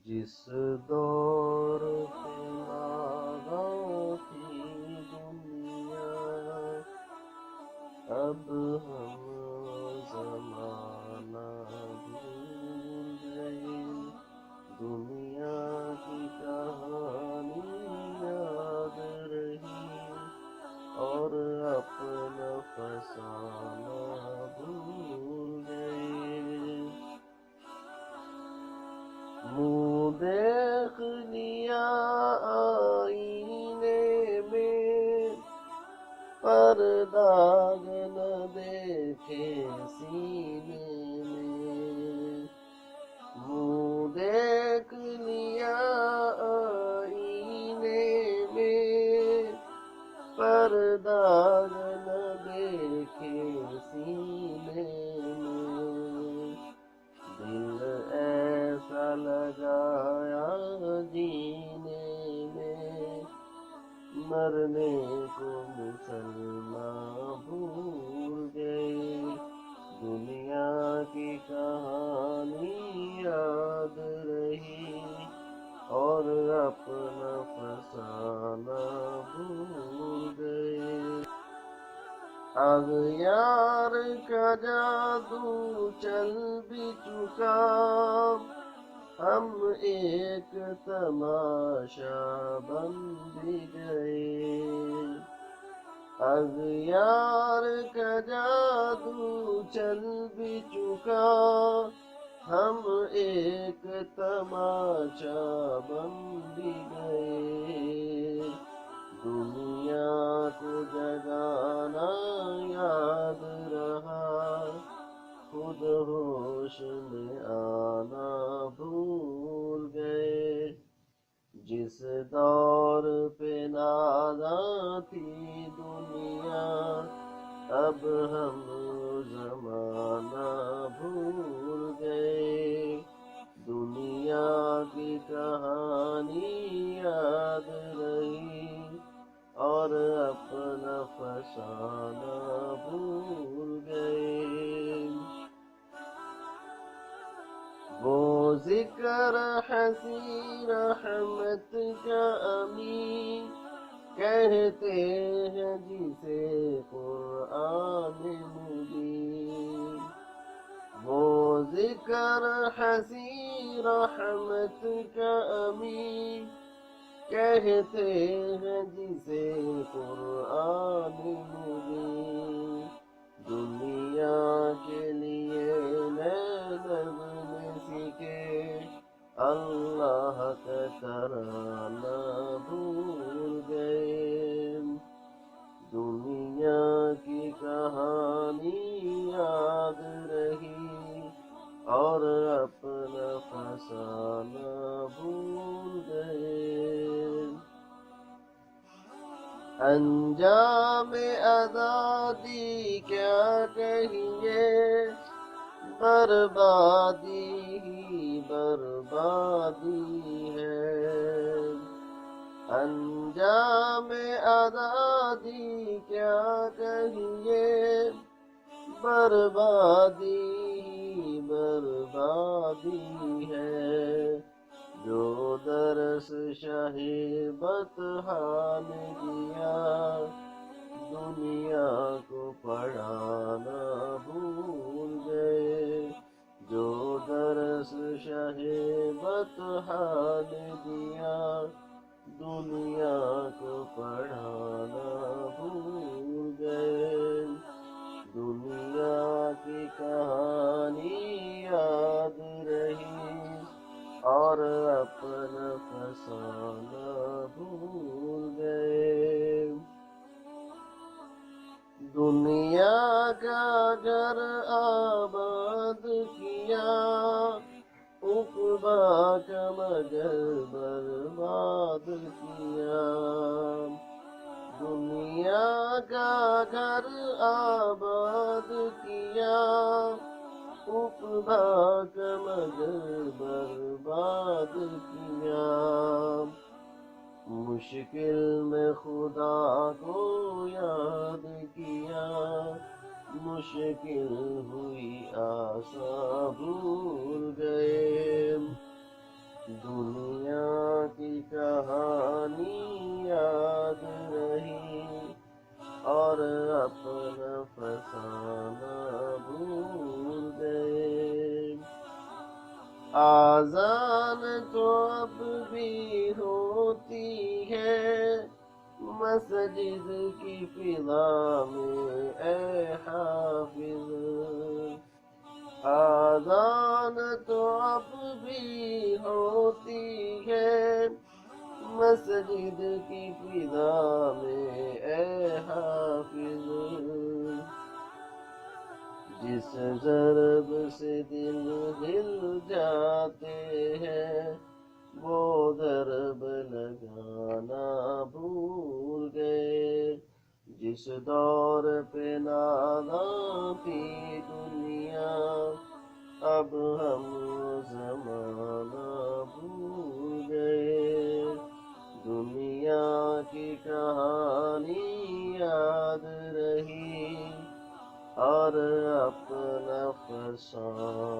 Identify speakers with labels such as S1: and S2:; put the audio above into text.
S1: جس دور پہ ناداں تھی دنیا، اب ہم زمانہ بھول گئے۔ دنیا کی کہانی یاد رہی اور اپنا فسانہ بھول گئے۔ منہ دیکھ لیا آئینے میں، پر داغ نہ دیکھے سینے میں۔ منہ دیکھ لیا آئینے میں، پر داغ نہ دیکھے سینے میں۔ دل ایسا لگایا جینے میں، مرنے کو مسلمان بھول گئے۔ دنیا کی کہانی یاد رہی اور اپنا فسانہ بھول گئے۔ اغیار کا جادو چل بھی چکا، ہم ایک تماشا بن بھی گئے۔ اغیار کا جادو چل بھی چکا، ہم ایک تماشا بن بھی گئے۔ دنیا کو جگانا یاد رہا، خود ہوش میں آنا بھول گئے۔ جس دور پہ ناداں تھی دنیا، اب ہم زمانہ بھول گئے۔ دنیا کی کہانی یاد رہی اور اپنا فسانہ بھول گئے۔ وہ ذکر حسین رحمت کا امین کہتے ہیں جسے قرآن مبین۔ وہ ذکر حسین رحمت کا امین کہتے ہیں جسے قرآن مبین۔ دنیا کے لیے نئے نغمے سیکھے، اللہ کا ترانہ بھول گئے۔ دنیا کی کہانی یاد رہی اور اپنا فسانہ بھول گئے۔ انجام آزادی کیا کہیں، بربادی ہی بربادی ہے۔ انجام آزادی کیا کہیں، بربادی ہی بربادی ہے۔ جو درس شاہ بطحا نے دیا، دنیا کو پڑھانا بھول گئے۔ جو درس شاہ بطحا نے دیا، دنیا کو پڑھانا بھول گئے۔ دنیا کی کہانی یاد رہی اور اپنا فسانہ بھول گئے۔ دنیا کا گھر آباد کیا، عقبیٰ کا مگر برباد کیا۔ دنیا کا گھر آباد کیا، عقبیٰ کا مگر برباد کیا۔ مشکل میں خدا کو یاد کیا، مشکل ہوئی آساں بھول گئے۔ آذان تو اب بھی ہوتی ہے مسجد کی فضا میں اے حافظ، آذان تو اب بھی ہوتی ہے مسجد کی فضا میں اے حافظ، جس ضرب سے دل ہل جاتے ہیں وہ ضرب لگانا بھول گئے، جس دور پہ ناداں تھی دنیا اب ہم زمانہ بھول گئے، دنیا کی کہانی یاد رہی اور اپنا فسانہ